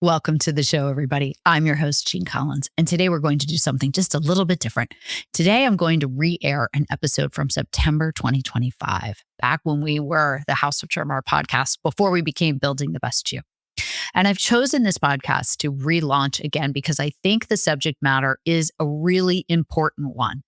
Welcome to the show, everybody. I'm your host, Jeanne Collins, and today we're going to do something just a little bit different. Today, I'm going to re-air an episode from September 2025, back when we were the House of Germar podcast, before we became Building the Best You. And I've chosen this podcast to relaunch again because I think the subject matter is a really important one.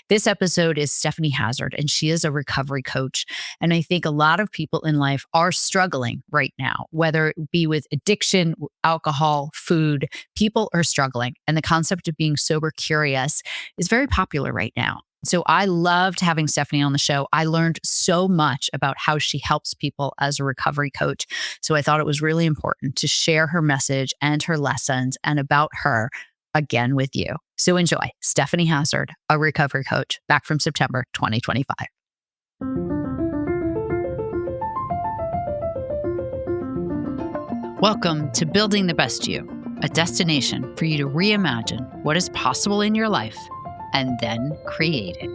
This episode is Stephanie Hazard, and she is a recovery coach. And I think a lot of people in life are struggling right now, whether it be with addiction, alcohol, food. People are struggling. And the concept of being sober curious is very popular right now. So I loved having Stephanie on the show. I learned so much about how she helps people as a recovery coach. So I thought it was really important to share her message and her lessons and about her again with you. So enjoy Stephanie Hazard, a recovery coach, back from September 2025. Welcome to Building the Best You, a destination for you to reimagine what is possible in your life and then create it.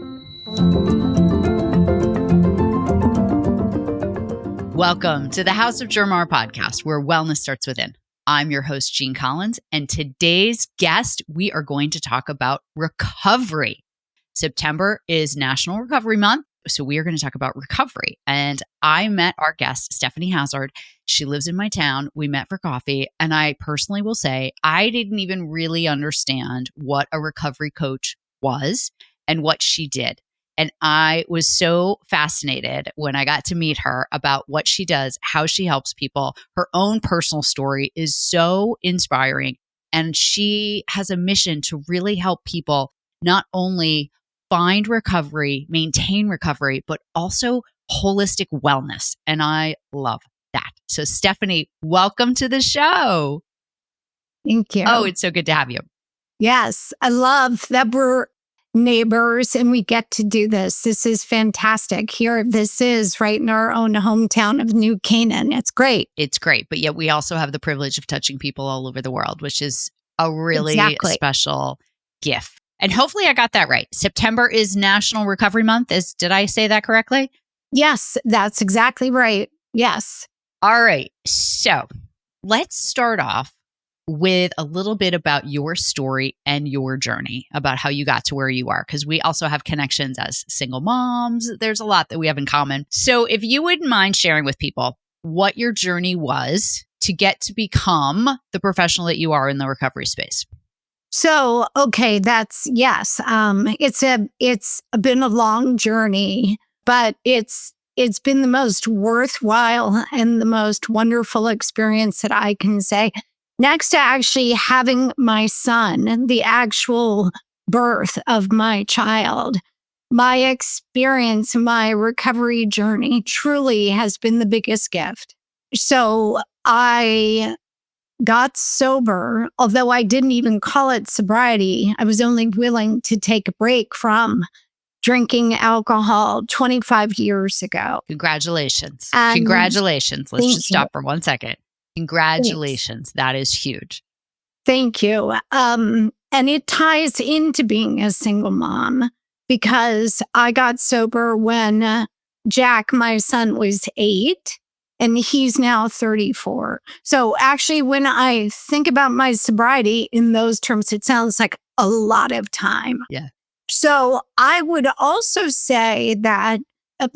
Welcome to the House of Germar podcast, where wellness starts within. I'm your host, Jeanne Collins, and today's guest, we are going to talk about recovery. September is National Recovery Month, so we are going to talk about recovery. And I met our guest, Stephanie Hazard. She lives in my town. We met for coffee, and I personally will say I didn't even really understand what a recovery coach was and what she did. And I was so fascinated when I got to meet her about what she does, how she helps people. Her own personal story is so inspiring. And she has a mission to really help people not only find recovery, maintain recovery, but also holistic wellness. And I love that. So Stephanie, welcome to the show. Thank you. Oh, it's so good to have you. Yes, I love that we're neighbors and we get to do this. This is fantastic. Here, this is right in our own hometown of New Canaan. It's great. It's great. But yet we also have the privilege of touching people all over the world, which is a really special gift. And hopefully I got that right. September is National Recovery Month. Did I say that correctly? Yes, that's exactly right. Yes. All right. So let's start off with a little bit about your story and your journey, about how you got to where you are, because we also have connections as single moms. There's a lot that we have in common. So if you wouldn't mind sharing with people what your journey was to get to become the professional that you are in the recovery space. So, okay, yes. It's been a long journey, but it's been the most worthwhile and the most wonderful experience that I can say. Next to actually having my son, the actual birth of my child, my experience, my recovery journey truly has been the biggest gift. So I got sober, although I didn't even call it sobriety. I was only willing to take a break from drinking alcohol 25 years ago. Congratulations. And Congratulations. Let's just stop you. for 1 second. Congratulations. Thanks. That is huge. Thank you. And it ties into being a single mom because I got sober when Jack, my son, was 8 and he's now 34. So actually, when I think about my sobriety in those terms, it sounds like a lot of time. Yeah. So I would also say that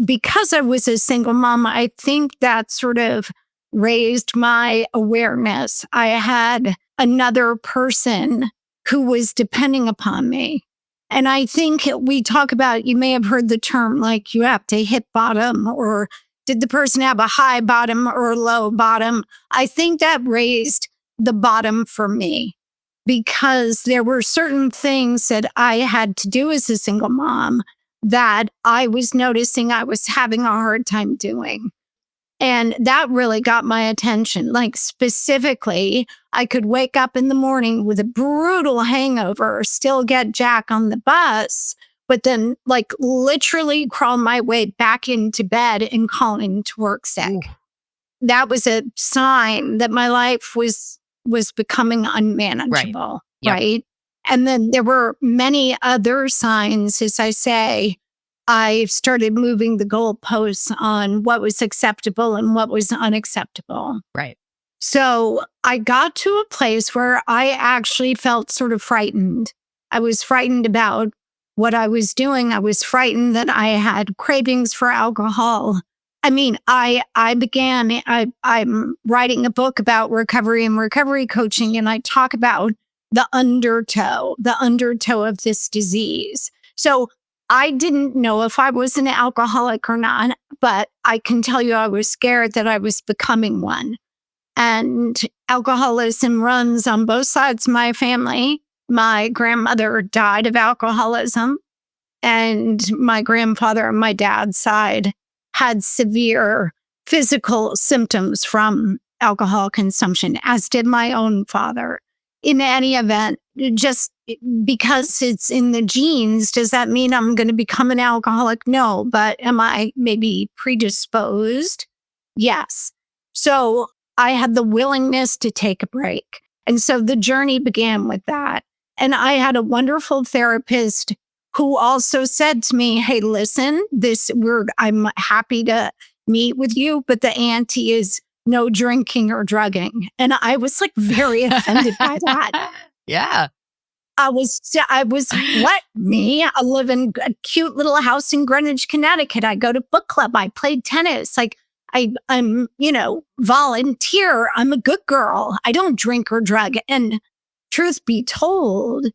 because I was a single mom, I think that sort of raised my awareness. I had another person who was depending upon me. And I think we talk about, you may have heard the term like you have to hit bottom, or did the person have a high bottom or a low bottom? I think that raised the bottom for me because there were certain things that I had to do as a single mom that I was noticing I was having a hard time doing. And that really got my attention. Like specifically, I could wake up in the morning with a brutal hangover, still get Jack on the bus, but then like literally crawl my way back into bed and call into work sick. Ooh. That was a sign that my life was becoming unmanageable, right? And then there were many other signs, as I say. I started moving the goalposts on what was acceptable and what was unacceptable. Right. So I got to a place where I actually felt sort of frightened. I was frightened about what I was doing. I was frightened that I had cravings for alcohol. I mean, I'm writing a book about recovery and recovery coaching, and I talk about the undertow of this disease. So I didn't know if I was an alcoholic or not, but I can tell you I was scared that I was becoming one. And alcoholism runs on both sides of my family. My grandmother died of alcoholism, and my grandfather on my dad's side had severe physical symptoms from alcohol consumption, as did my own father. In any event, just because it's in the genes, does that mean I'm going to become an alcoholic? No, but am I maybe predisposed? Yes. So I had the willingness to take a break. And so the journey began with that. And I had a wonderful therapist who also said to me, hey, listen, I'm happy to meet with you, but the ante is no drinking or drugging. And I was like very offended by that. Yeah. I was, what? Me? I live in a cute little house in Greenwich, Connecticut. I go to book club. I played tennis. Like I'm, volunteer. I'm a good girl. I don't drink or drug. And truth be told,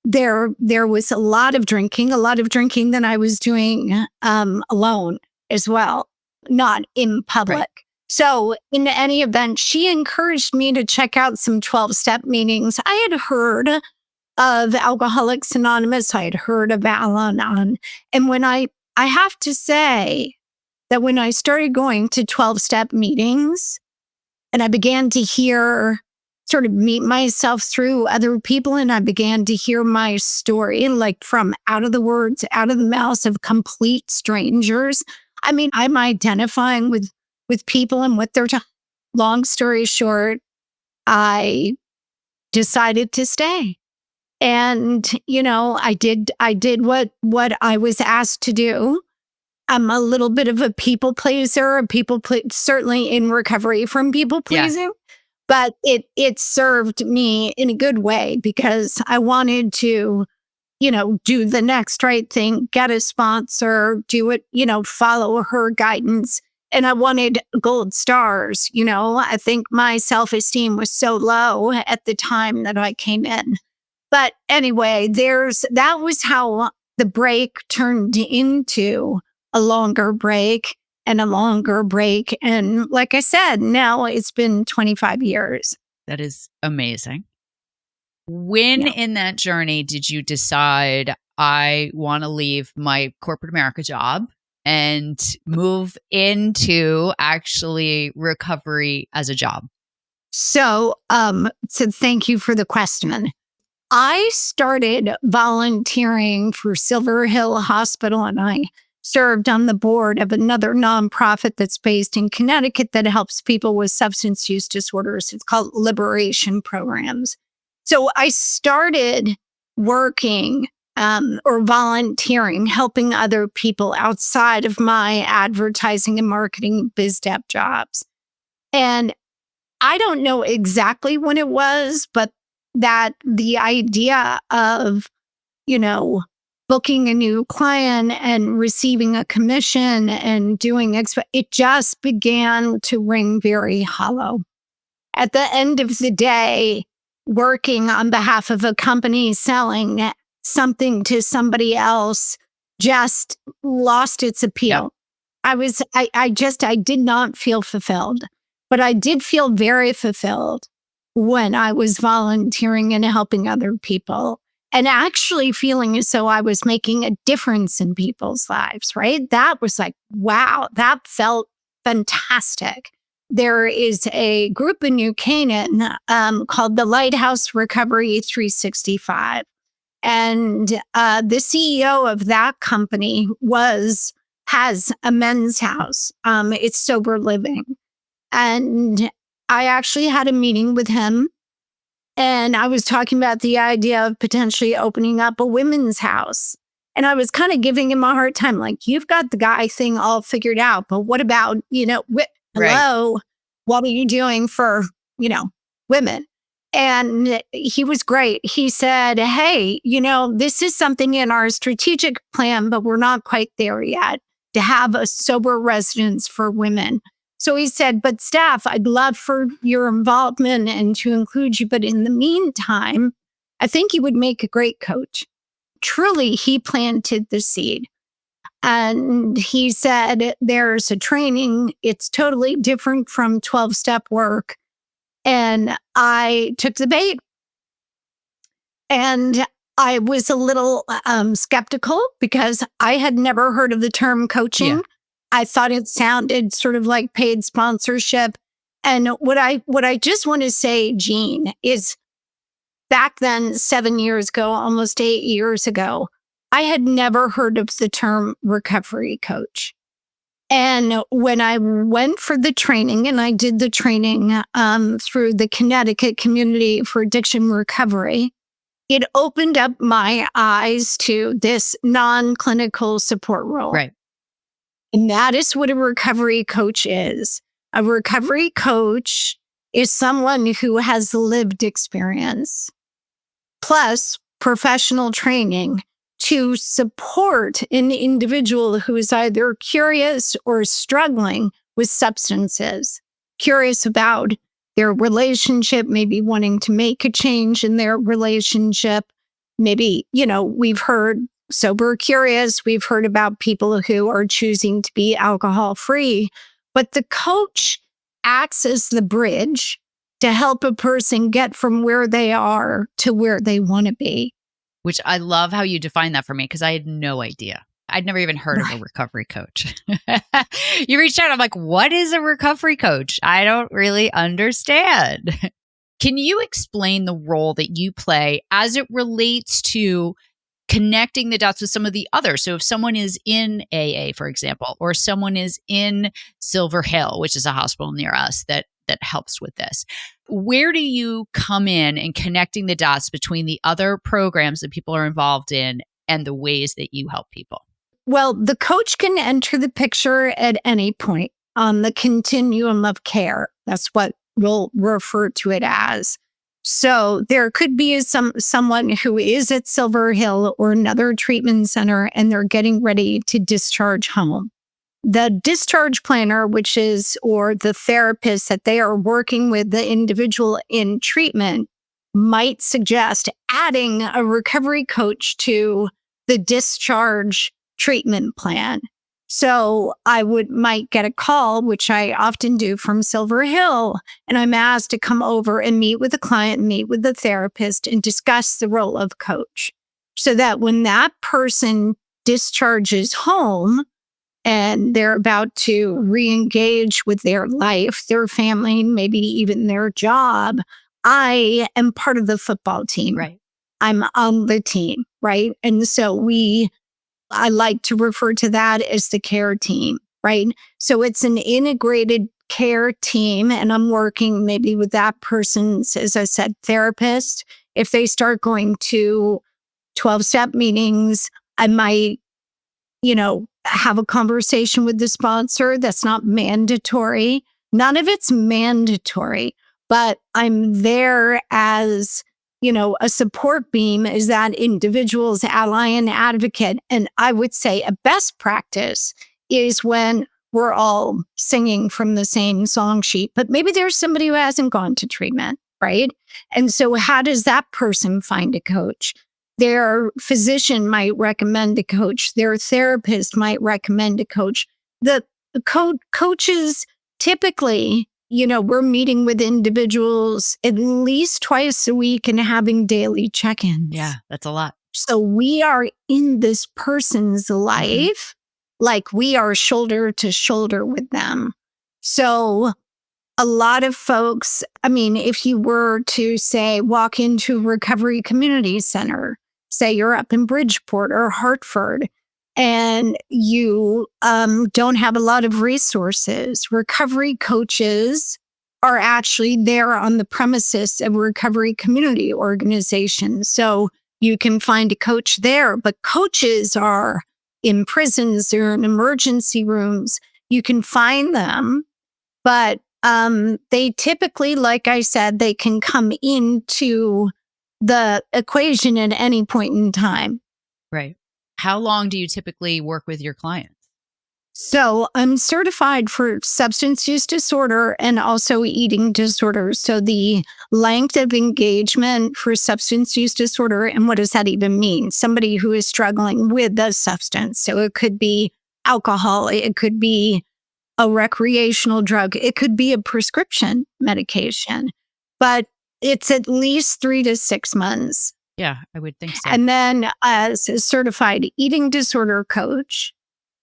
there was a lot of drinking that I was doing alone as well, not in public. Right. So in any event, she encouraged me to check out some 12-step meetings. I had heard of Alcoholics Anonymous. I had heard of Al-Anon. And when I have to say that when I started going to 12-step meetings and I began to sort of meet myself through other people, and I began to hear my story, like from out of the words, out of the mouths of complete strangers. I mean, I'm identifying with people and what they're talking. Long story short, I decided to stay. And, I did what I was asked to do. I'm a little bit of a people pleaser, certainly in recovery from people pleasing. Yeah. But it served me in a good way because I wanted to, do the next right thing, get a sponsor, do it, follow her guidance. And I wanted gold stars. I think my self-esteem was so low at the time that I came in. But anyway, that was how the break turned into a longer break and a longer break. And like I said, now it's been 25 years. That is amazing. When in that journey did you decide I want to leave my corporate America job and move into actually recovery as a job? So thank you for the question. I started volunteering for Silver Hill Hospital, and I served on the board of another nonprofit that's based in Connecticut that helps people with substance use disorders. It's called Liberation Programs. So I started working or volunteering, helping other people outside of my advertising and marketing biz dev jobs. And I don't know exactly when it was, but that the idea of, booking a new client and receiving a commission and doing it just began to ring very hollow. At the end of the day, working on behalf of a company selling something to somebody else just lost its appeal. Yep. I did not feel fulfilled, but I did feel very fulfilled when I was volunteering and helping other people and actually feeling as though I was making a difference in people's lives, right? That was like, wow, that felt fantastic. There is a group in New Canaan called the Lighthouse Recovery 365. And the CEO of that company has a men's house. It's sober living. And I actually had a meeting with him, and I was talking about the idea of potentially opening up a women's house. And I was kind of giving him a hard time, like, you've got the guy thing all figured out, but what about, hello, what are you doing for, women? And he was great. He said, hey, this is something in our strategic plan, but we're not quite there yet to have a sober residence for women. So he said, but staff, I'd love for your involvement and to include you. But in the meantime, I think you would make a great coach. Truly, he planted the seed. And he said, there's a training. It's totally different from 12-step work. And I took the bait. And I was a little skeptical because I had never heard of the term coaching. Yeah. I thought it sounded sort of like paid sponsorship. And what I just want to say, Jeanne, is back then, 7 years ago, almost 8 years ago, I had never heard of the term recovery coach. And when I went for the training, and I did the training through the Connecticut Community for Addiction Recovery, it opened up my eyes to this non-clinical support role. Right. And that is what a recovery coach is. A recovery coach is someone who has lived experience, plus professional training to support an individual who is either curious or struggling with substances, curious about their relationship, maybe wanting to make a change in their relationship. Maybe, we've heard sober curious, we've heard about people who are choosing to be alcohol free, but the coach acts as the bridge to help a person get from where they are to where they want to be. Which I love how you define that for me, because I had no idea. I'd never even heard of a recovery coach. You reached out. I'm like, what is a recovery coach? I don't really understand. Can you explain the role that you play as it relates to connecting the dots with some of the others? So if someone is in AA, for example, or someone is in Silver Hill, which is a hospital near us that helps with this, where do you come in connecting the dots between the other programs that people are involved in and the ways that you help people? Well, the coach can enter the picture at any point on the continuum of care. That's what we'll refer to it as. So there could be someone who is at Silver Hill or another treatment center, and they're getting ready to discharge home. The discharge planner, or the therapist that they are working with the individual in treatment, might suggest adding a recovery coach to the discharge treatment plan. So I might get a call, which I often do, from Silver Hill, and I'm asked to come over and meet with the client, meet with the therapist, and discuss the role of coach, so that when that person discharges home and they're about to re-engage with their life, their family, maybe even their job, I am part of the football team. Right. I'm on the team, right? And so I like to refer to that as the care team, right? So it's an integrated care team, and I'm working maybe with that person's, as I said, therapist. If they start going to 12-step meetings, I might, have a conversation with the sponsor. That's not mandatory. None of it's mandatory, but I'm there as a support beam, is that individual's ally and advocate. And I would say a best practice is when we're all singing from the same song sheet, but maybe there's somebody who hasn't gone to treatment, right? And so how does that person find a coach? Their physician might recommend a coach. Their therapist might recommend a coach. The coaches typically, we're meeting with individuals at least twice a week and having daily check-ins. Yeah, that's a lot. So we are in this person's life, like we are shoulder to shoulder with them. So a lot of folks, if you were to say, walk into a recovery community center, say you're up in Bridgeport or Hartford, and you don't have a lot of resources, recovery coaches are actually there on the premises of a recovery community organization. So you can find a coach there, but coaches are in prisons, they're in emergency rooms. You can find them, but They typically, like I said, they can come into the equation at any point in time. Right. How long do you typically work with your clients? So I'm certified for substance use disorder and also eating disorder. So the length of engagement for substance use disorder, and what does that even mean? Somebody who is struggling with a substance. So it could be alcohol, it could be a recreational drug, it could be a prescription medication, but it's at least 3 to 6 months. Yeah, I would think so. And then as a certified eating disorder coach,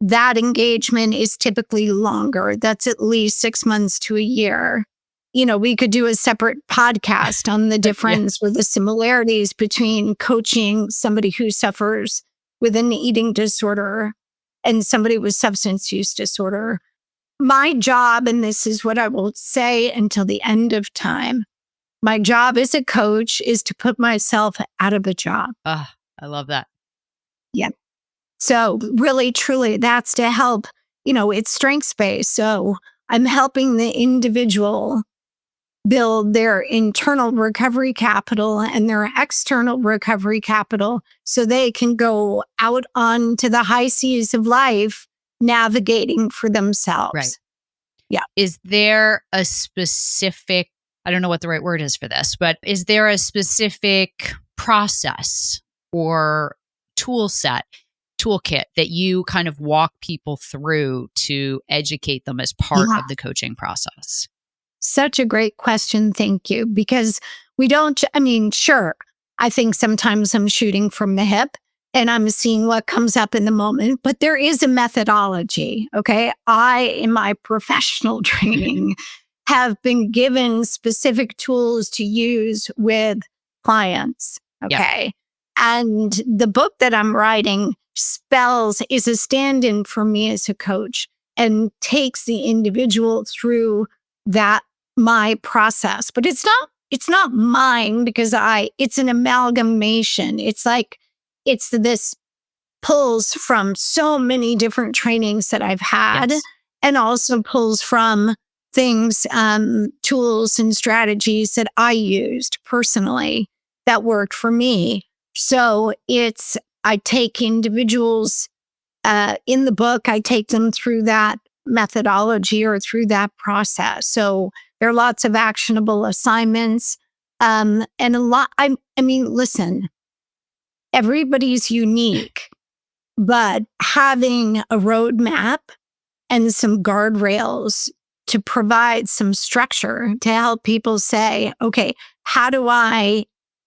that engagement is typically longer. That's at least 6 months to a year. We could do a separate podcast on the difference or the similarities between coaching somebody who suffers with an eating disorder and somebody with substance use disorder. My job, and this is what I will say until the end of time, my job as a coach is to put myself out of a job. I love that. Yeah. So really, truly, that's to help, it's strengths-based. So I'm helping the individual build their internal recovery capital and their external recovery capital so they can go out onto the high seas of life navigating for themselves. Right. Yeah. Is there a specific, I don't know what the right word is for this, but is there a specific process or toolkit that you kind of walk people through to educate them as part of the coaching process? Such a great question. Thank you. Because sure, I think sometimes I'm shooting from the hip and I'm seeing what comes up in the moment, but there is a methodology. Okay. I, in my professional training, have been given specific tools to use with clients. Okay. And the book that I'm writing is a stand-in for me as a coach and takes the individual through my process. But it's not mine because it's an amalgamation. It's this pulls from so many different trainings that I've had and also pulls from things, tools and strategies that I used personally that worked for me. So I take individuals in the book, I take them through that methodology or through that process. So there are lots of actionable assignments. And listen, everybody's unique, but having a roadmap and some guardrails to provide some structure to help people say, okay, how do I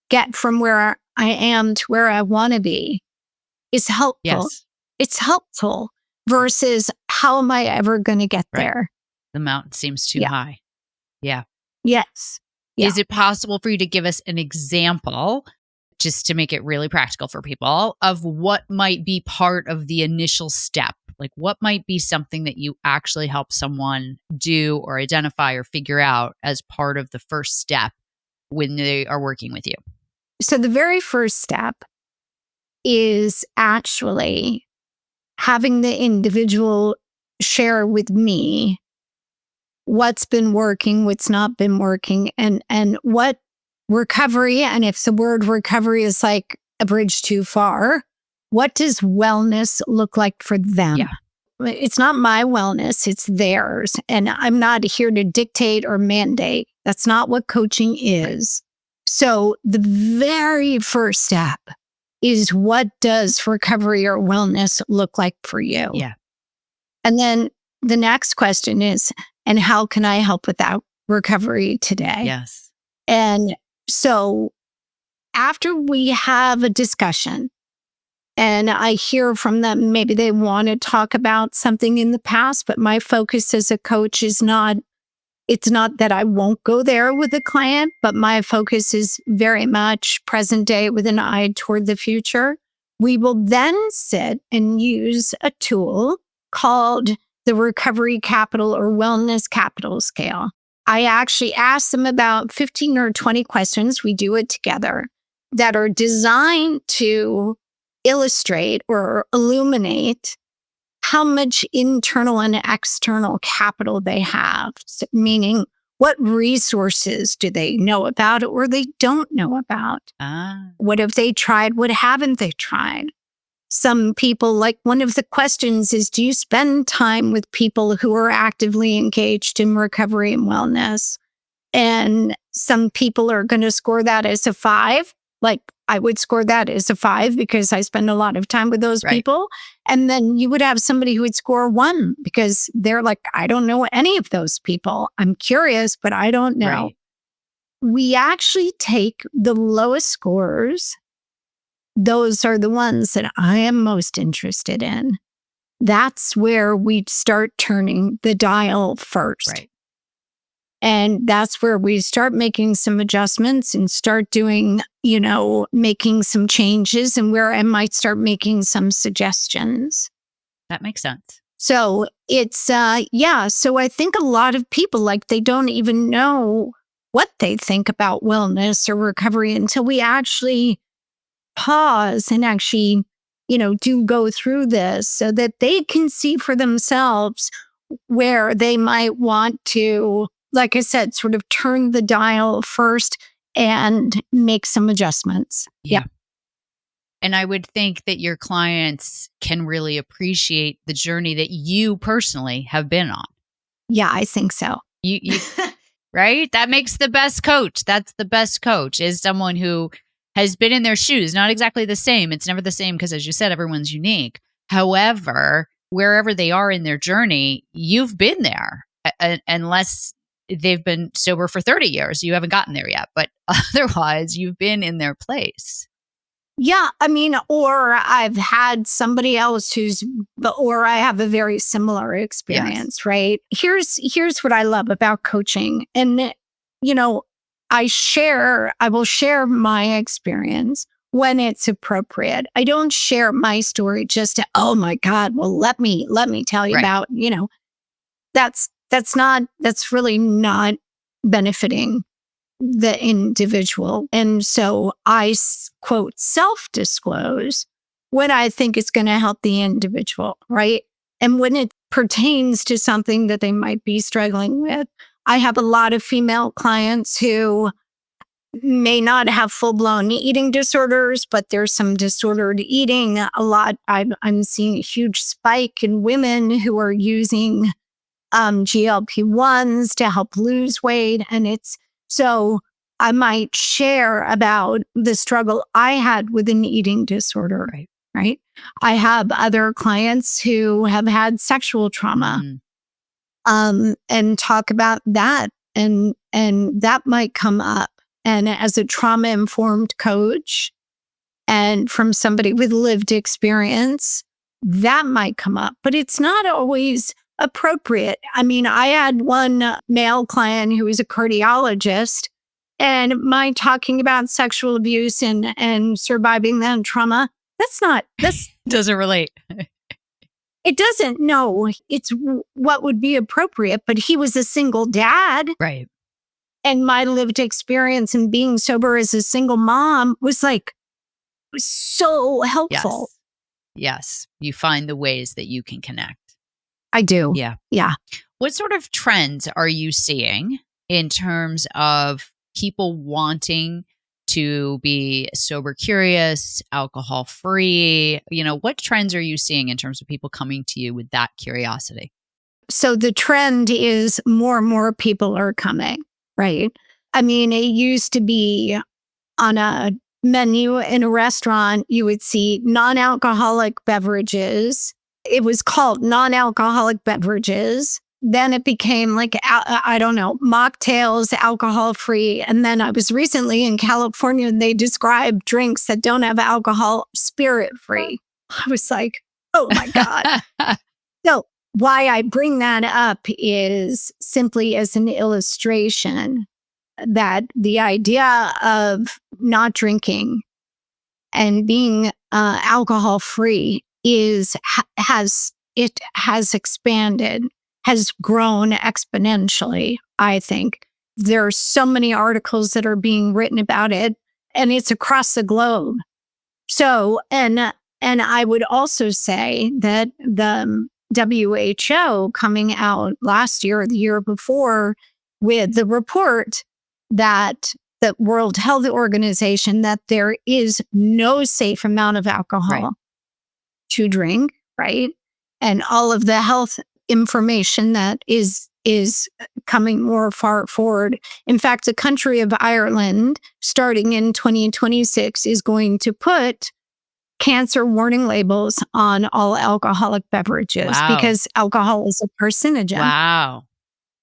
get from where I am to where I want to be is helpful. Yes. It's helpful versus how am I ever going to get there? The mountain seems too high. Yeah. Yes. Yeah. Is it possible for you to give us an example, just to make it really practical for people, of what might be part of the initial step? Like what might be something that you actually help someone do or identify or figure out as part of the first step when they are working with you? So the very first step is actually having the individual share with me what's been working, what's not been working, and what recovery, and if the word recovery is like a bridge too far, what does wellness look like for them? Yeah. It's not my wellness, it's theirs. And I'm not here to dictate or mandate. That's not what coaching is. So the very first step is, what does recovery or wellness look like for you? Yeah. And then the next question is, and how can I help with that recovery today? Yes. And so after we have a discussion and I hear from them, maybe they want to talk about something in the past, but my focus as a coach is it's not that I won't go there with a client, but my focus is very much present day with an eye toward the future. We will then sit and use a tool called the Recovery Capital or Wellness Capital Scale. I actually ask them about 15 or 20 questions. We do it together that are designed to illustrate or illuminate how much internal and external capital they have, meaning what resources do they know about or they don't know about? What have they tried? What haven't they tried? Some people, like one of the questions is, do you spend time with people who are actively engaged in recovery and wellness? And some people are going to score that as a 5. Like I would score that as a 5 because I spend a lot of time with those people. And then you would have somebody who would score 1 because they're like, I don't know any of those people. I'm curious, but I don't know. Right. We actually take the lowest scores. Those are the ones that I am most interested in. That's where we start turning the dial first. Right. And that's where we start making some adjustments and start doing, making some changes, and where I might start making some suggestions. That makes sense. So it's, So I think a lot of people, like, they don't even know what they think about wellness or recovery until we actually pause and actually, do go through this so that they can see for themselves where they might want to, like I said, sort of turn the dial first and make some adjustments. Yeah. And I would think that your clients can really appreciate the journey that you personally have been on. Yeah, I think so. You right? That makes the best coach. That's the best coach, is someone who has been in their shoes. Not exactly the same. It's never the same because, as you said, everyone's unique. However, wherever they are in their journey, you've been there. Unless they've been sober for 30 years, you haven't gotten there yet. But otherwise, you've been in their place. Yeah, I mean, or I've had somebody else or I have a very similar experience, right? Here's what I love about coaching. And, I will share my experience when it's appropriate. I don't share my story just to, oh my God, well, let me tell you about, that's really not benefiting the individual. And so I quote self-disclose when I think it's going to help the individual, right? And when it pertains to something that they might be struggling with, I have a lot of female clients who may not have full-blown eating disorders, but there's some disordered eating. A lot, I'm seeing a huge spike in women who are using GLP-1s to help lose weight. And so I might share about the struggle I had with an eating disorder, right? I have other clients who have had sexual trauma, and talk about that. And that might come up. And as a trauma-informed coach and from somebody with lived experience, that might come up, but it's not always appropriate. I mean, I had one male client who was a cardiologist, and my talking about sexual abuse and surviving that trauma, this doesn't relate. It doesn't. No, it's what would be appropriate, but he was a single dad. Right. And my lived experience in being sober as a single mom was so helpful. Yes. You find the ways that you can connect. I do. Yeah. What sort of trends are you seeing in terms of people wanting to be sober curious, alcohol free? What trends are you seeing in terms of people coming to you with that curiosity? So the trend is more and more people are coming, right? I mean, it used to be on a menu in a restaurant, you would see non-alcoholic beverages. It was called non-alcoholic beverages. Then it became mocktails, alcohol free. And then I was recently in California and they described drinks that don't have alcohol, spirit free. I was like, oh my God. So why I bring that up is simply as an illustration that the idea of not drinking and being alcohol free has expanded, has grown exponentially. I think there are so many articles that are being written about it, and it's across the globe. So, and I would also say that WHO coming out last year or the year before with the report that the World Health Organization, that there is no safe amount of alcohol to drink, right? And all of the health information that is coming more far forward. In fact, the country of Ireland, starting in 2026, is going to put cancer warning labels on all alcoholic beverages because alcohol is a carcinogen. Wow.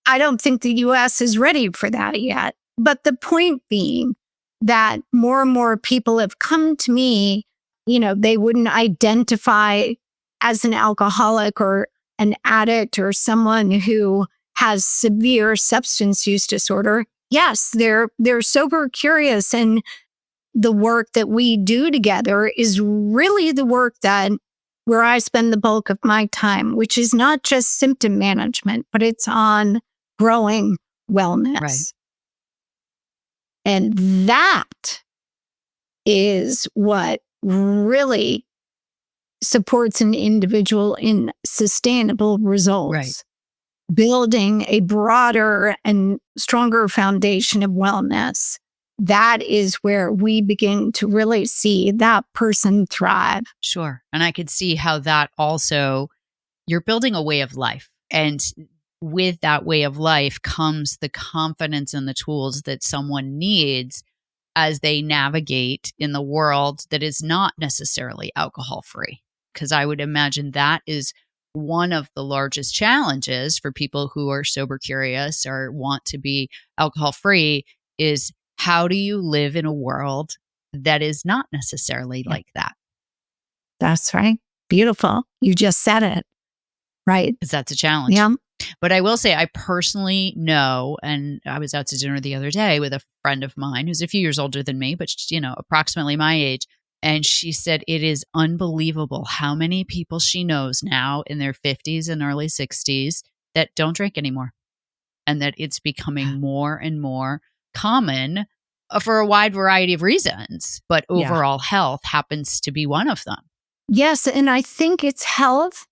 I don't think the US is ready for that yet. But the point being that more and more people have come to me, they wouldn't identify as an alcoholic or an addict or someone who has severe substance use disorder. Yes, they're sober curious, and the work that we do together is really the work that where I spend the bulk of my time, which is not just symptom management, but it's on growing wellness. Right. And that is what really supports an individual in sustainable results. Right. Building a broader and stronger foundation of wellness. That is where we begin to really see that person thrive. Sure. And I could see how that also, you're building a way of life. And with that way of life comes the confidence and the tools that someone needs as they navigate in the world that is not necessarily alcohol free. Because I would imagine that is one of the largest challenges for people who are sober curious or want to be alcohol free is, how do you live in a world that is not necessarily like that? That's right. Beautiful. You just said it. Right. Because that's a challenge. Yeah. But I will say, I personally know, and I was out to dinner the other day with a friend of mine who's a few years older than me, but approximately my age. And she said it is unbelievable how many people she knows now in their 50s and early 60s that don't drink anymore. And that it's becoming more and more common for a wide variety of reasons. But overall health happens to be one of them. Yes. And I think it's health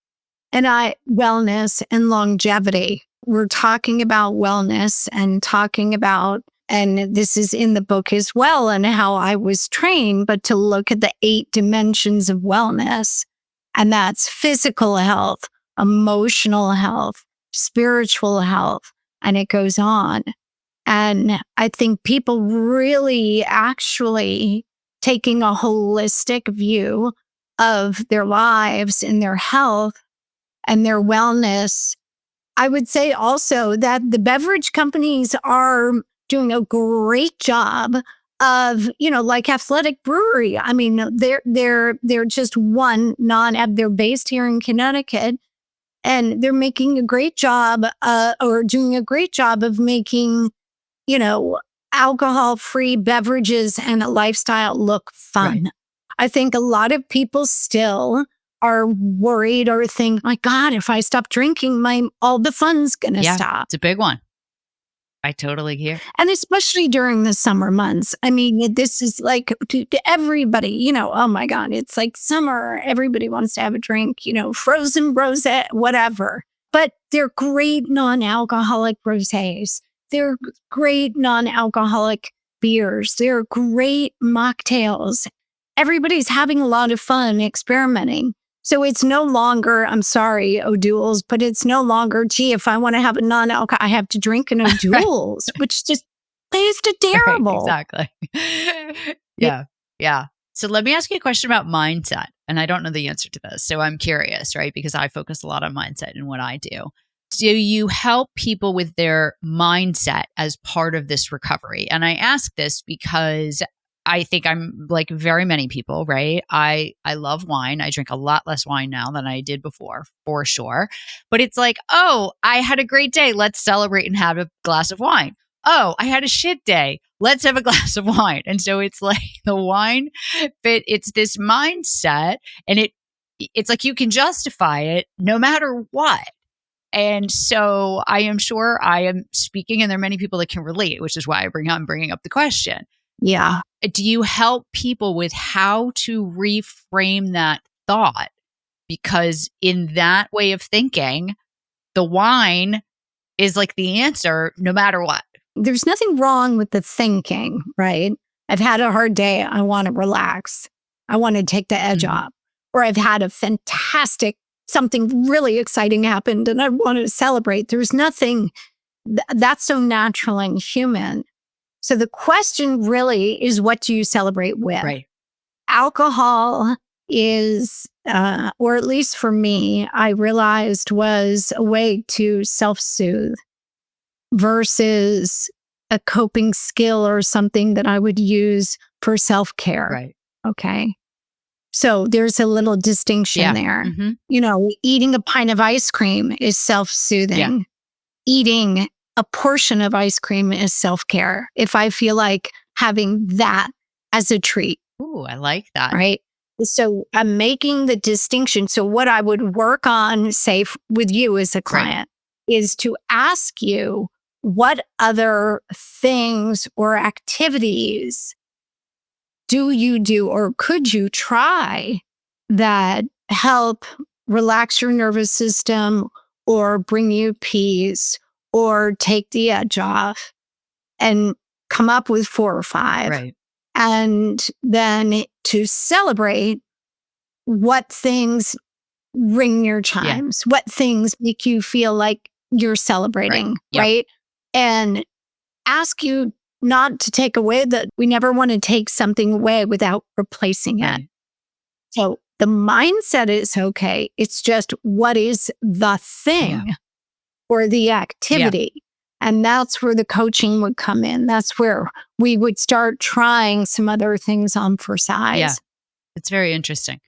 and wellness and longevity. We're talking about wellness and talking about, and this is in the book as well, and how I was trained, but to look at the 8 dimensions of wellness. And that's physical health, emotional health, spiritual health, and it goes on. And I think people really actually taking a holistic view of their lives and their health and their wellness. I would say also that the beverage companies are doing a great job of, like Athletic Brewery. I mean, they're just one they're based here in Connecticut, and they're making a great job or doing a great job of making, alcohol-free beverages and a lifestyle look fun. Right. I think a lot of people still are worried or think, my God, if I stop drinking, all the fun's going to stop. It's a big one. I totally hear. And especially during the summer months. I mean, this is like to everybody, oh my God, it's like summer. Everybody wants to have a drink, frozen rosé, whatever. But they're great non-alcoholic rosés. They're great non-alcoholic beers. They're great mocktails. Everybody's having a lot of fun experimenting. So it's no longer, I'm sorry, O'Doul's, but it's no longer, gee, if I want to have a non-alcohol, I have to drink an O'Doul's, which just plays to terrible. Right, exactly. Yeah. So let me ask you a question about mindset. And I don't know the answer to this. So I'm curious, right? Because I focus a lot on mindset in what I do. Do you help people with their mindset as part of this recovery? And I ask this because I think I'm like very many people, right? I love wine. I drink a lot less wine now than I did before, for sure. But it's like, oh, I had a great day. Let's celebrate and have a glass of wine. Oh, I had a shit day. Let's have a glass of wine. And so it's like the wine fit. It's this mindset, and it's like you can justify it no matter what. And so I am sure I am speaking, and there are many people that can relate, which is why I'm bringing up the question. Yeah. Do you help people with how to reframe that thought because in that way of thinking, the wine is like the answer no matter what. There's nothing wrong with the thinking, right? I've had a hard day. I want to relax. I want to take the edge off. Or I've had a fantastic, something really exciting happened and I want to celebrate. There's nothing that's so natural and human. So the question really is, what do you celebrate with? Right. Alcohol is, or at least for me, I realized was a way to self-soothe versus a coping skill or something that I would use for self-care. Right. Okay. So there's a little distinction there. You know, eating a pint of ice cream is self-soothing. Yeah. Eating a portion of ice cream is self-care. If I feel like having that as a treat. Ooh, I like that. Right. So I'm making the distinction. So what I would work on, say with you as a client, is to ask you, what other things or activities do you do or could you try that help relax your nervous system or bring you peace or take the edge off, and come up with 4 or 5. Right. And then to celebrate what things ring your chimes, what things make you feel like you're celebrating, right? And ask you not to take away that we never want to take something away without replacing it. So the mindset is okay. It's just, what is the thing or the activity? And that's where the coaching would come in. That's where we would start trying some other things on for size. Yeah. It's very interesting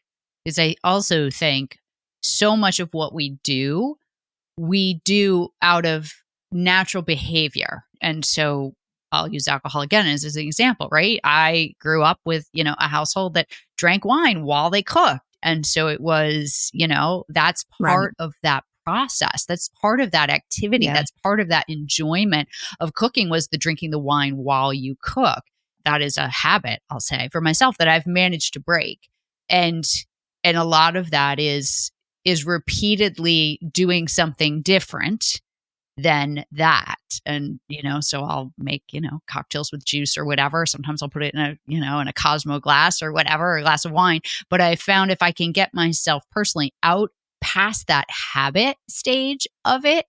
because I also think so much of what we do out of natural behavior. And so I'll use alcohol again as an example, right? I grew up with, a household that drank wine while they cooked. And so it was, that's part of that process. That's part of that activity. That's part of that enjoyment of cooking, was the drinking the wine while you cook. That is a habit, I'll say, for myself that I've managed to break. And a lot of that is repeatedly doing something different than that. And, so I'll make, cocktails with juice or whatever. Sometimes I'll put it in a Cosmo glass or whatever, or a glass of wine. But I found if I can get myself personally out past that habit stage of it,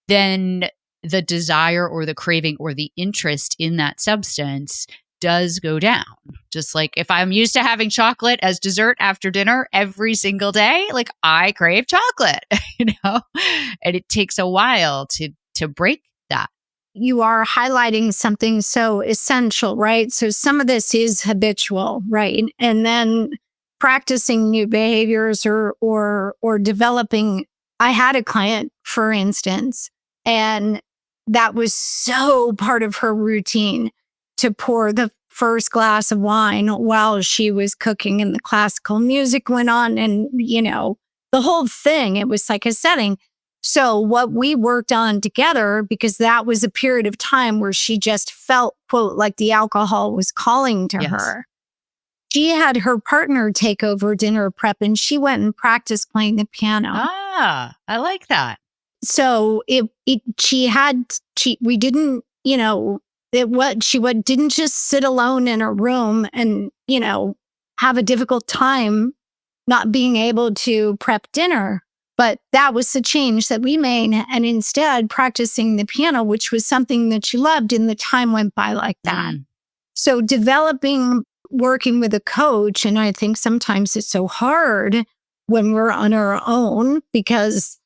then the desire or the craving or the interest in that substance does go down. Just like if I'm used to having chocolate as dessert after dinner every single day, like I crave chocolate, and it takes a while to break that. You are highlighting something so essential, right? So some of this is habitual, right? And then practicing new behaviors or developing. I had a client, for instance, and that was so part of her routine to pour the first glass of wine while she was cooking and the classical music went on and, the whole thing. It was like a setting. So what we worked on together, because that was a period of time where she just felt, quote, like the alcohol was calling to her. She had her partner take over dinner prep and she went and practiced playing the piano. Ah, I like that. So we didn't, she didn't just sit alone in a room and, have a difficult time not being able to prep dinner. But that was the change that we made. And instead practicing the piano, which was something that she loved, and the time went by like that. So working with a coach, and I think sometimes it's so hard when we're on our own, because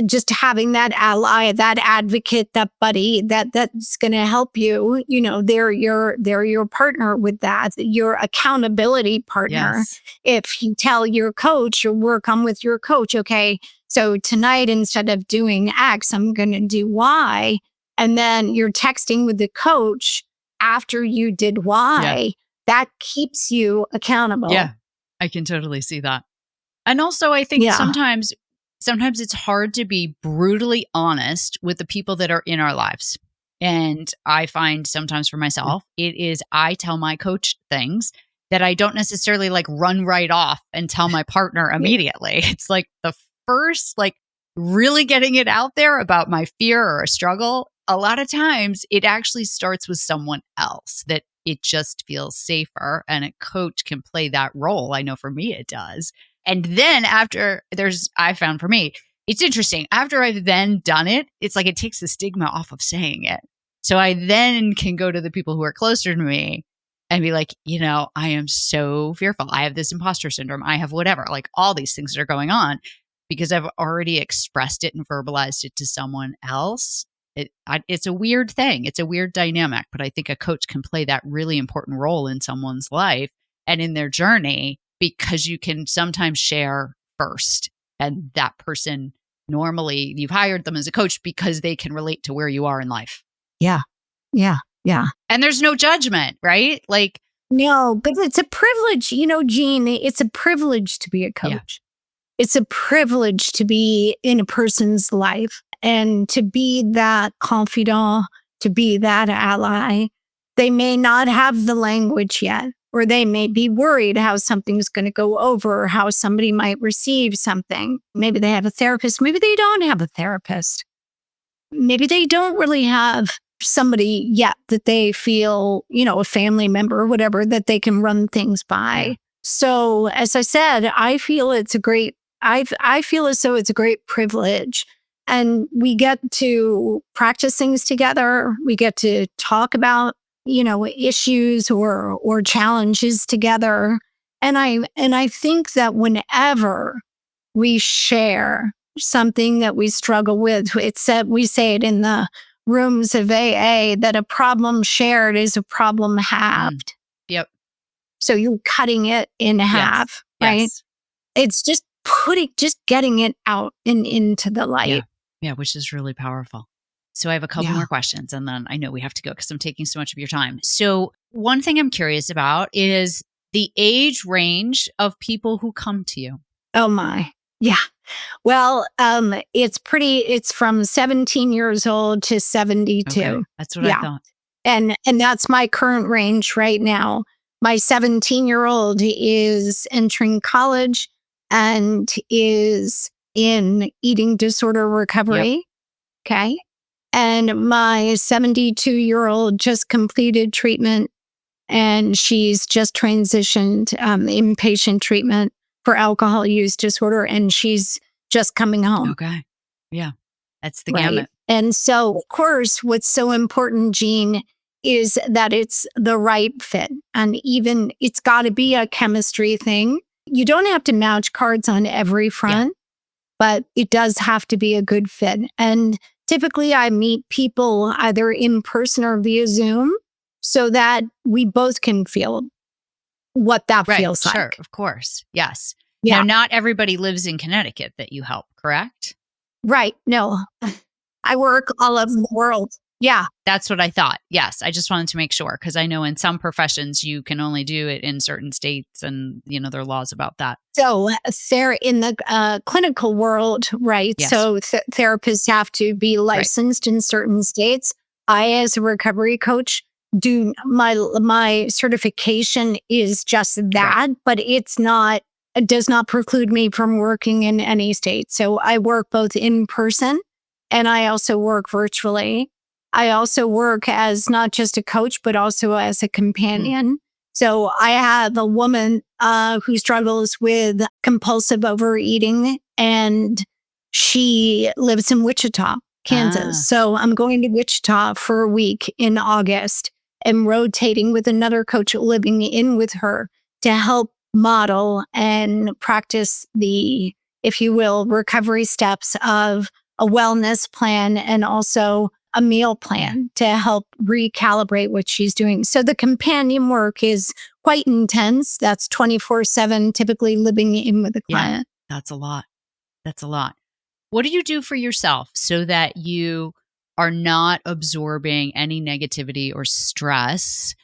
just having that ally, that advocate, that buddy, that's going to help you, they're your partner with that, your accountability partner. If you tell your coach or work on with your coach, okay, so tonight, instead of doing X, I'm going to do Y. And then you're texting with the coach after you did Y. That keeps you accountable. Yeah, I can totally see that. And also I think sometimes it's hard to be brutally honest with the people that are in our lives. And I find sometimes for myself, I tell my coach things that I don't necessarily like run right off and tell my partner immediately. It's like the first, like really getting it out there about my fear or a struggle. A lot of times it actually starts with someone else, that it just feels safer, and a coach can play that role. I know for me it does. And then I found for me, it's interesting. After I've then done it, it's like it takes the stigma off of saying it. So I then can go to the people who are closer to me and be like, I am so fearful. I have this imposter syndrome. I have whatever, like all these things that are going on, because I've already expressed it and verbalized it to someone else. It's a weird thing. It's a weird dynamic, but I think a coach can play that really important role in someone's life and in their journey, because you can sometimes share first. And that person, normally you've hired them as a coach because they can relate to where you are in life. Yeah. Yeah. Yeah. And there's no judgment, right? Like, no, but it's a privilege, Jeanne, it's a privilege to be a coach. Yeah. It's a privilege to be in a person's life and to be that confidant, to be that ally. They may not have the language yet, or they may be worried how something's going to go over, or how somebody might receive something. Maybe they have a therapist. Maybe they don't have a therapist. Maybe they don't really have somebody yet that they feel, a family member or whatever, that they can run things by. Yeah. So as I said, I feel as though it's a great privilege. And we get to practice things together. We get to talk about, issues or challenges together. And I think that whenever we share something that we struggle with, we say it in the rooms of AA, that a problem shared is a problem halved. Yep. So you're cutting it in half, right? Yes. It's just getting it out and into the light. Yeah, which is really powerful. So I have a couple more questions, and then I know we have to go because I'm taking so much of your time. So one thing I'm curious about is the age range of people who come to you. Oh my. Yeah. Well, it's from 17 years old to 72. Okay. That's what I thought. And that's my current range right now. My 17-year-old is entering college and is in eating disorder recovery. Yep. Okay. And my 72-year-old just completed treatment, and she's just transitioned inpatient treatment for alcohol use disorder, and she's just coming home. Okay. Yeah. That's the gamut. And so, of course, what's so important, Jeanne, is that it's the right fit. And even it's got to be a chemistry thing. You don't have to match cards on every front, but it does have to be a good fit. And typically I meet people either in person or via Zoom so that we both can feel what that feels like. Sure, of course. Yes. Yeah. Now, not everybody lives in Connecticut that you help, correct? Right. No, I work all over the world. Yeah. That's what I thought. Yes. I just wanted to make sure, because I know in some professions you can only do it in certain states, and, there are laws about that. So in the clinical world, right? Yes. So therapists have to be licensed in certain states. I, as a recovery coach, do my certification is just that, but it does not preclude me from working in any state. So I work both in person and I also work virtually. I also work as not just a coach, but also as a companion. So I have a woman who struggles with compulsive overeating, and she lives in Wichita, Kansas. So I'm going to Wichita for a week in August and rotating with another coach living in with her to help model and practice the, if you will, recovery steps of a wellness plan and also a meal plan to help recalibrate what she's doing. So the companion work is quite intense. That's 24/7, typically living in with a client. Yeah, that's a lot. That's a lot. What do you do for yourself so that you are not absorbing any negativity or stress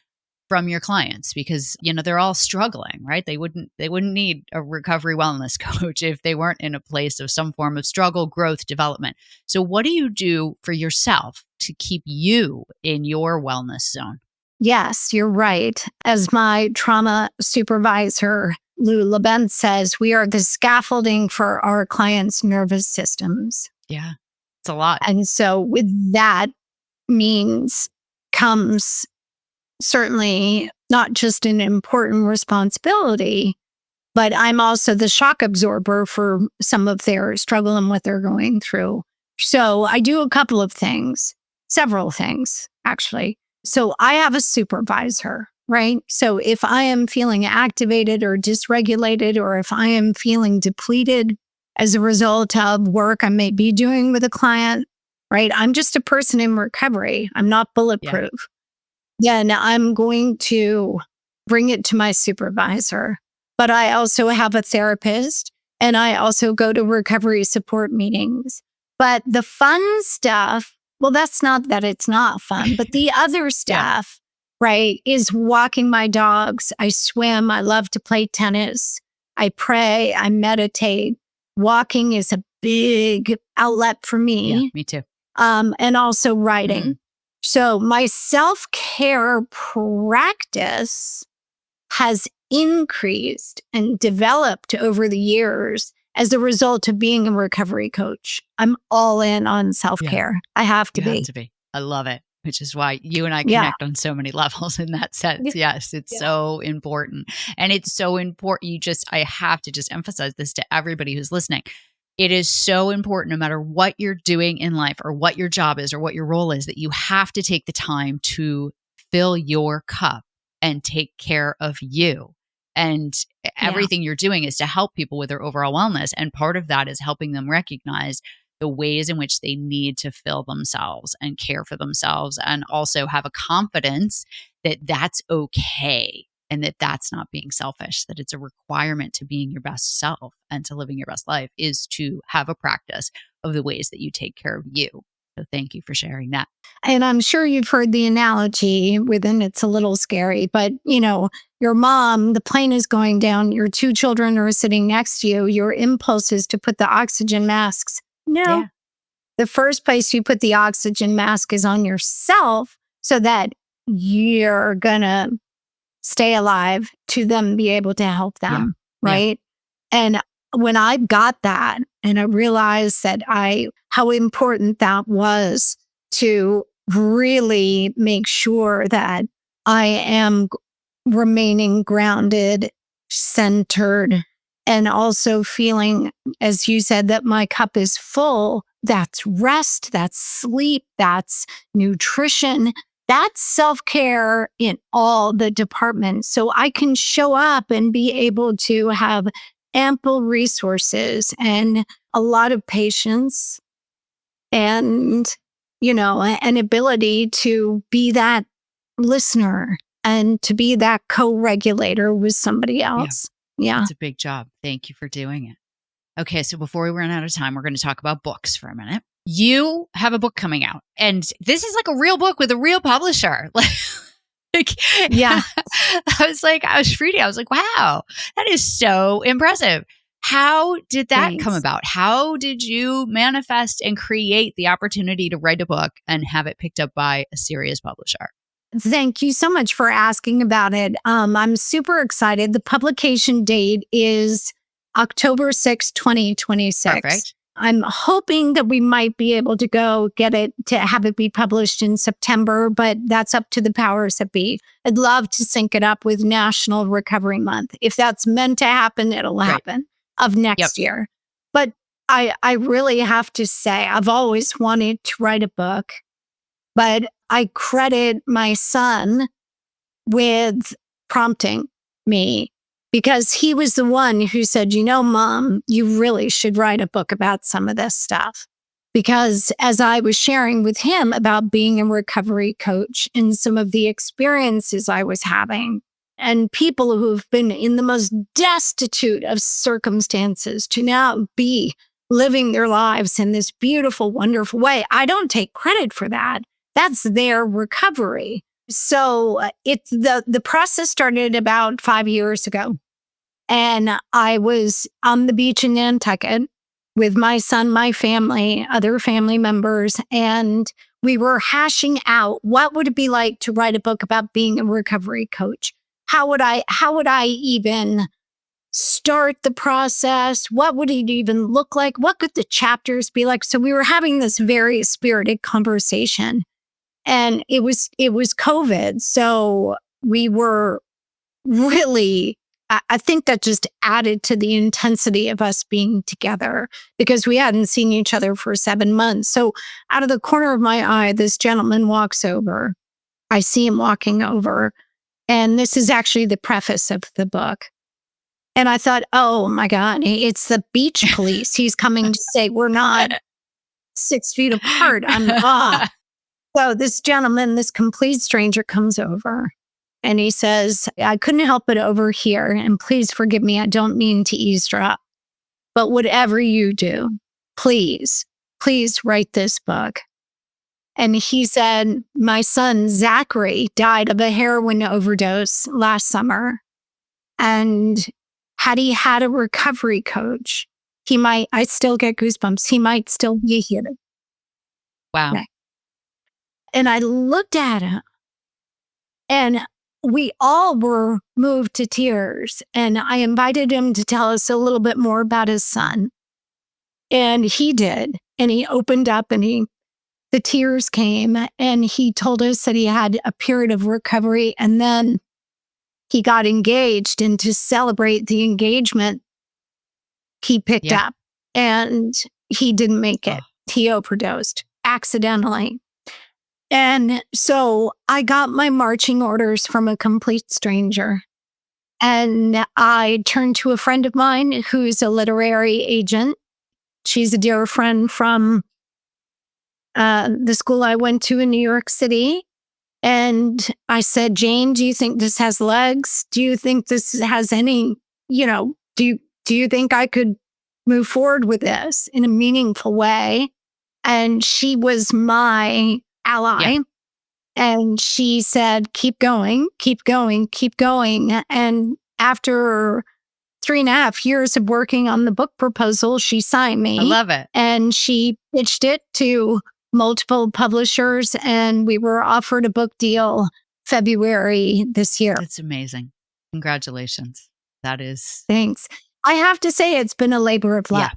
from your clients? Because, they're all struggling, right? They wouldn't need a recovery wellness coach if they weren't in a place of some form of struggle, growth, development. So what do you do for yourself to keep you in your wellness zone? Yes, you're right. As my trauma supervisor, Lou Labent, says, we are the scaffolding for our clients' nervous systems. Yeah, it's a lot. And so with that means comes certainly not just an important responsibility, but I'm also the shock absorber for some of their struggle and what they're going through. So I do a couple of things, several things, actually. So I have a supervisor, right? So if I am feeling activated or dysregulated, or if I am feeling depleted as a result of work I may be doing with a client, right? I'm just a person in recovery. I'm not bulletproof. Then I'm going to bring it to my supervisor. But I also have a therapist, and I also go to recovery support meetings. But the fun stuff, well, that's not that it's not fun, but the other stuff, right, is walking my dogs. I swim. I love to play tennis. I pray. I meditate. Walking is a big outlet for me. Yeah, me too. And also writing. Mm-hmm. So my self-care practice has increased and developed over the years as a result of being a recovery coach. I'm all in on self-care. I have to You be. have to be. I love it, which is why you and I connect on so many levels in that sense. Yes, it's so important. And it's so important. I have to just emphasize this to everybody who's listening. It is so important, no matter what you're doing in life or what your job is or what your role is, that you have to take the time to fill your cup and take care of you. And everything you're doing is to help people with their overall wellness. And part of that is helping them recognize the ways in which they need to fill themselves and care for themselves, and also have a confidence that that's okay and that that's not being selfish, that it's a requirement to being your best self and to living your best life is to have a practice of the ways that you take care of you. So thank you for sharing that. And I'm sure you've heard the analogy within it's a little scary, but your mom, the plane is going down, your two children are sitting next to you, your impulse is to put the oxygen masks. No. Yeah. The first place you put the oxygen mask is on yourself so that you're going to stay alive to them, be able to help them. Right. And when I got that and I realized that how important that was to really make sure that I am remaining grounded, centered, and also feeling, as you said, that my cup is full. That's rest, that's sleep, that's nutrition, that's self-care in all the departments. So I can show up and be able to have ample resources and a lot of patience and, an ability to be that listener and to be that co-regulator with somebody else. Yeah. It's a big job. Thank you for doing it. Okay, so before we run out of time, we're going to talk about books for a minute. You have a book coming out, and this is like a real book with a real publisher. Yeah. I was reading, I was like, wow, that is so impressive. How did that come about? How did you manifest and create the opportunity to write a book and have it picked up by a serious publisher? Thank you so much for asking about it. I'm super excited. The publication date is October 6, 2026. Perfect. I'm hoping that we might be able to go get it to have it be published in September, but that's up to the powers that be. I'd love to sync it up with National Recovery Month. If that's meant to happen, it'll happen of next year. But I really have to say, I've always wanted to write a book, but I credit my son with prompting me, because he was the one who said, Mom, you really should write a book about some of this stuff. Because as I was sharing with him about being a recovery coach and some of the experiences I was having, and people who've been in the most destitute of circumstances to now be living their lives in this beautiful, wonderful way, I don't take credit for that. That's their recovery. So the process started about 5 years ago. And I was on the beach in Nantucket with my son, my family, other family members, and we were hashing out what would it be like to write a book about being a recovery coach? How would I even start the process? What would it even look like? What could the chapters be like? So we were having this very spirited conversation, and it was COVID. So we were really, I think that just added to the intensity of us being together because we hadn't seen each other for 7 months. So out of the corner of my eye, this gentleman walks over. I see him walking over. And this is actually the preface of the book. And I thought, oh my God, it's the beach police. He's coming to say we're not 6 feet apart. So this gentleman, this complete stranger, comes over and he says, I couldn't help but overhear, and please forgive me, I don't mean to eavesdrop, but whatever you do, please write this book. And he said, my son, Zachary, died of a heroin overdose last summer. And had he had a recovery coach, I still get goosebumps. He might still be here. Wow. Okay. And I looked at him and we all were moved to tears. And I invited him to tell us a little bit more about his son. And he did. And he opened up and the tears came, and he told us that he had a period of recovery, and then he got engaged, and to celebrate the engagement, he picked up and he didn't make it. He overdosed accidentally. And so I got my marching orders from a complete stranger. And I turned to a friend of mine who's a literary agent. She's a dear friend from the school I went to in New York City. And I said, Jane, do you think this has legs? Do you think this has any, do you think I could move forward with this in a meaningful way? And she was my ally. Yeah. And she said, keep going, keep going, keep going. And after 3.5 years of working on the book proposal, she signed me. I love it. And she pitched it to multiple publishers, and we were offered a book deal February this year. That's amazing. Congratulations. That is. Thanks. I have to say it's been a labor of love.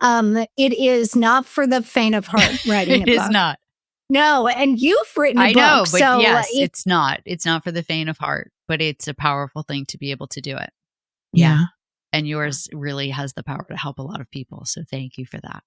Yeah. It is not for the faint of heart writing a book. It is not. No, and you've written a book. I know, but so yes, it's not. It's not for the faint of heart, but it's a powerful thing to be able to do it. Yeah. And yours really has the power to help a lot of people. So thank you for that.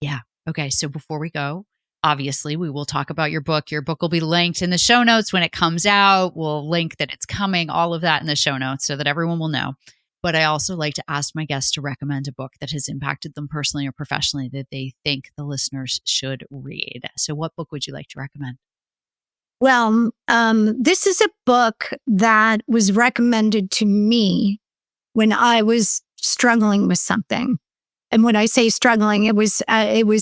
Yeah. Okay. So before we go, obviously, we will talk about your book. Your book will be linked in the show notes when it comes out. We'll link that it's coming, all of that in the show notes so that everyone will know. But I also like to ask my guests to recommend a book that has impacted them personally or professionally that they think the listeners should read. So what book would you like to recommend? Well, this is a book that was recommended to me when I was struggling with something. And when I say struggling, it was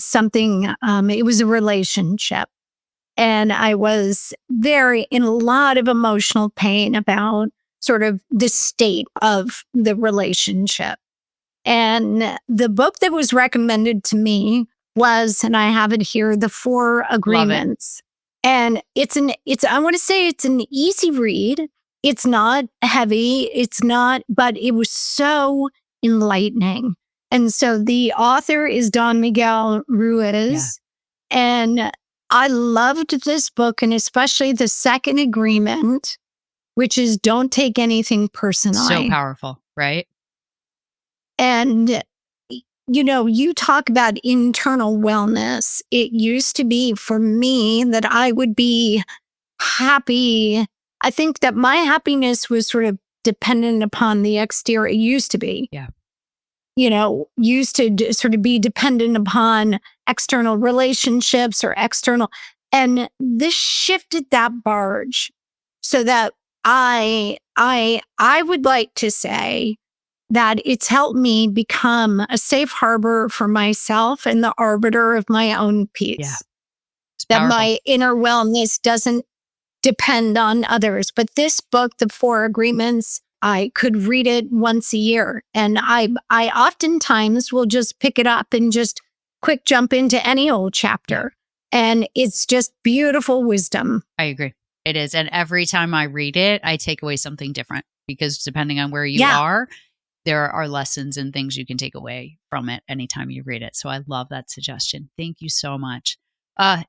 something, it was a relationship. And I was in a lot of emotional pain about sort of the state of the relationship. And the book that was recommended to me was, and I have it here, The 4 Agreements. And I want to say it's an easy read. It's not heavy. But it was so enlightening. And so the author is Don Miguel Ruiz. Yeah. And I loved this book, and especially the second agreement, which is don't take anything personally. So powerful, right? And, you talk about internal wellness. It used to be for me that I would be happy. I think that my happiness was sort of dependent upon the exterior. It used to be. Yeah. Used to sort of be dependent upon external relationships or external. And this shifted that barge so that I would like to say that it's helped me become a safe harbor for myself and the arbiter of my own peace. Yeah. That my inner wellness doesn't depend on others. But this book, The 4 Agreements, I could read it once a year. And I oftentimes will just pick it up and just quick jump into any old chapter. And it's just beautiful wisdom. I agree. It is. And every time I read it, I take away something different because depending on where you are, there are lessons and things you can take away from it anytime you read it. So I love that suggestion. Thank you so much.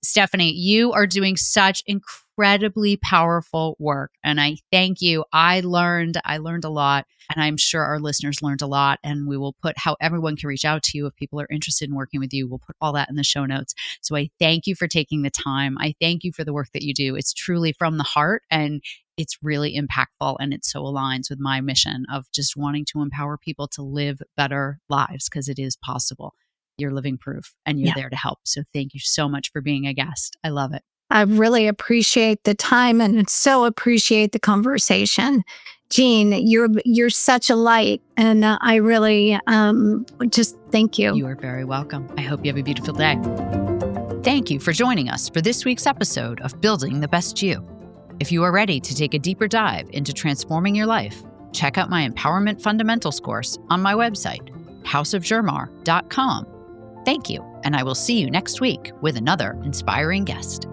Stephanie, you are doing such incredibly powerful work. And I thank you. I learned a lot, and I'm sure our listeners learned a lot. And we will put how everyone can reach out to you if people are interested in working with you. We'll put all that in the show notes. So I thank you for taking the time. I thank you for the work that you do. It's truly from the heart, and it's really impactful, and it so aligns with my mission of just wanting to empower people to live better lives, because it is possible. You're living proof, and you're there to help. So thank you so much for being a guest. I love it. I really appreciate the time and so appreciate the conversation. Jeanne, you're such a light, and I really just thank you. You are very welcome. I hope you have a beautiful day. Thank you for joining us for this week's episode of Building the Best You. If you are ready to take a deeper dive into transforming your life, check out my Empowerment Fundamentals course on my website, houseofjermar.com. Thank you, and I will see you next week with another inspiring guest.